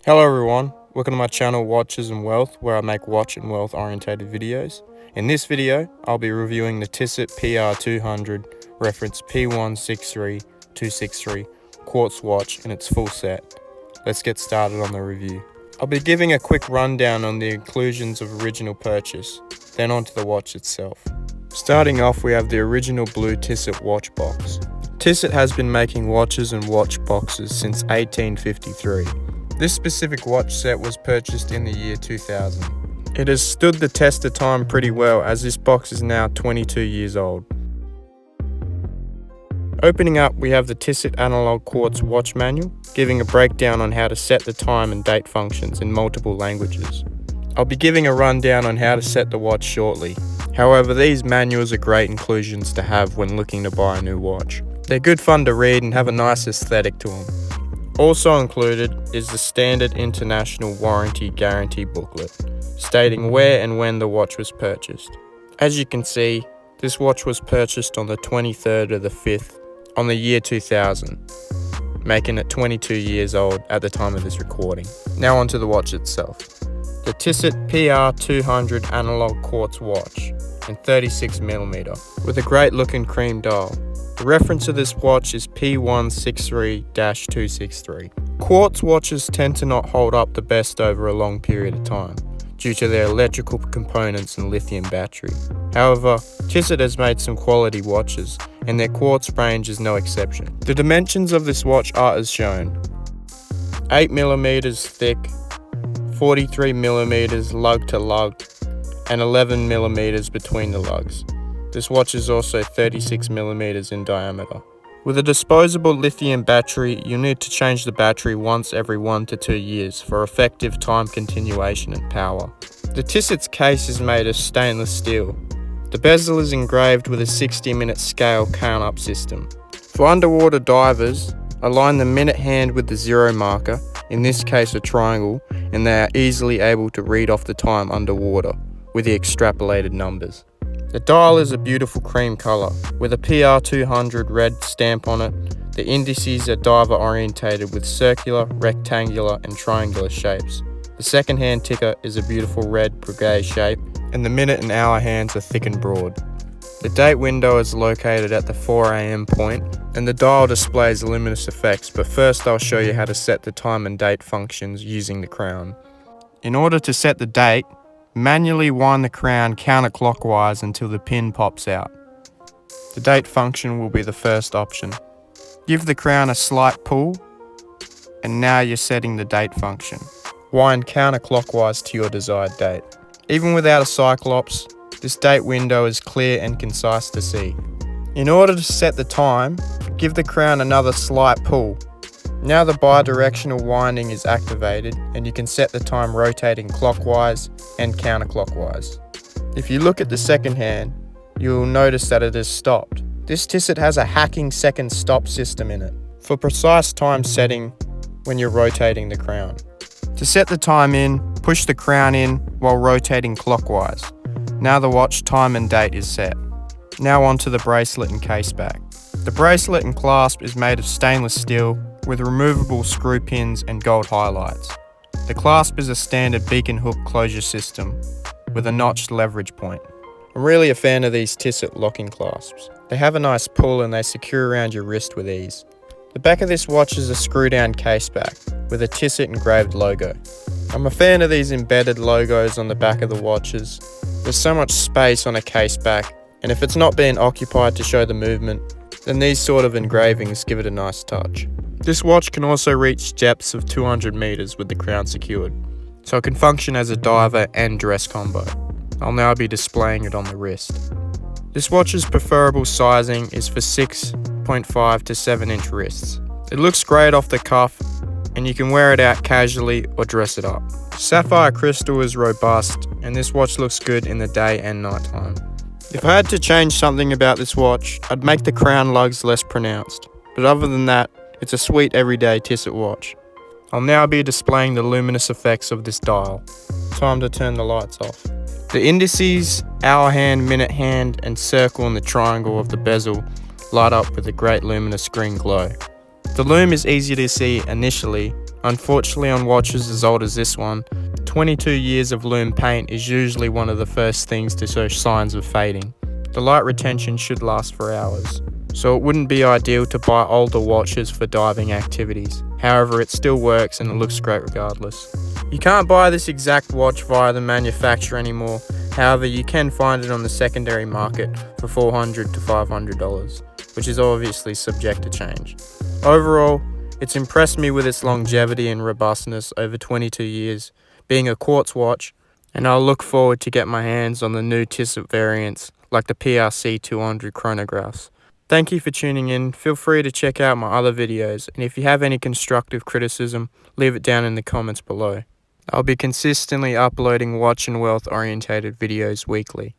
Hello everyone, welcome to my channel Watches and Wealth, where I make watch and wealth orientated videos. In this video, I'll be reviewing the Tissot PR200 reference P163263 quartz watch in its full set. Let's get started on the review. I'll be giving a quick rundown on the inclusions of original purchase, then onto the watch itself. Starting off, we have the original blue Tissot watch box. Tissot has been making watches and watch boxes since 1853. This specific watch set was purchased in the year 2000. It has stood the test of time pretty well, as this box is now 22 years old. Opening up, we have the Tissot Analogue Quartz watch manual, giving a breakdown on how to set the time and date functions in multiple languages. I'll be giving a rundown on how to set the watch shortly. However, these manuals are great inclusions to have when looking to buy a new watch. They're good fun to read and have a nice aesthetic to them. Also included is the standard international warranty guarantee booklet, stating where and when the watch was purchased. As you can see, this watch was purchased on the 23rd of the 5th on the year 2000, making it 22 years old at the time of this recording. Now onto the watch itself. The Tissot PR200 Analogue Quartz watch in 36mm with a great looking cream dial. The reference of this watch is P163-263. Quartz watches tend to not hold up the best over a long period of time, due to their electrical components and lithium battery. However, Tissot has made some quality watches, and their quartz range is no exception. The dimensions of this watch are as shown: 8mm thick, 43mm lug to lug, and 11mm between the lugs. This watch is also 36mm in diameter. With a disposable lithium battery, you need to change the battery once every 1 to 2 years for effective time continuation and power. The Tissot's case is made of stainless steel. The bezel is engraved with a 60-minute scale count-up system. For underwater divers, align the minute hand with the zero marker, in this case a triangle, and they are easily able to read off the time underwater with the extrapolated numbers. The dial is a beautiful cream colour, with a PR200 red stamp on it. The indices are diver orientated with circular, rectangular and triangular shapes. The second hand ticker is a beautiful red brigade shape, and the minute and hour hands are thick and broad. The date window is located at the 4 AM point, and the dial displays luminous effects, but first I'll show you how to set the time and date functions using the crown. In order to set the date, manually wind the crown counterclockwise until the pin pops out. The date function will be the first option. Give the crown a slight pull, and now you're setting the date function. Wind counterclockwise to your desired date. Even without a cyclops, this date window is clear and concise to see. In order to set the time, give the crown another slight pull. Now the bidirectional winding is activated, and you can set the time rotating clockwise and counterclockwise. If you look at the second hand, you will notice that it has stopped. This Tissot has a hacking second stop system in it, for precise time setting when you're rotating the crown. To set the time in, push the crown in while rotating clockwise. Now the watch time and date is set. Now onto the bracelet and case back. The bracelet and clasp is made of stainless steel with removable screw pins and gold highlights. The clasp is a standard beacon hook closure system with a notched leverage point. I'm really a fan of these Tissot locking clasps. They have a nice pull and they secure around your wrist with ease. The back of this watch is a screw down case back with a Tissot engraved logo. I'm a fan of these embedded logos on the back of the watches. There's so much space on a case back, and if it's not being occupied to show the movement, then these sort of engravings give it a nice touch. This watch can also reach depths of 200 meters with the crown secured, so it can function as a diver and dress combo. I'll now be displaying it on the wrist. This watch's preferable sizing is for 6.5 to 7 inch wrists. It looks great off the cuff, and you can wear it out casually or dress it up. Sapphire crystal is robust, and this watch looks good in the day and night time. If I had to change something about this watch, I'd make the crown lugs less pronounced, but other than that, it's a sweet everyday Tissot watch. I'll now be displaying the luminous effects of this dial. Time to turn the lights off. The indices, hour hand, minute hand, and circle and the triangle of the bezel light up with a great luminous green glow. The lume is easy to see initially, Unfortunately, on watches as old as this one, 22 years of lume paint is usually one of the first things to show signs of fading. The light retention should last for hours, so it wouldn't be ideal to buy older watches for diving activities. However, it still works and it looks great regardless. You can't buy this exact watch via the manufacturer anymore. However, you can find it on the secondary market for $400 to $500, which is obviously subject to change. Overall, it's impressed me with its longevity and robustness over 22 years, being a quartz watch, and I'll look forward to get my hands on the new Tissot variants like the PRC 200 chronographs. Thank you for tuning in. Feel free to check out my other videos, and if you have any constructive criticism, leave it down in the comments below. I'll be consistently uploading watch and wealth orientated videos weekly.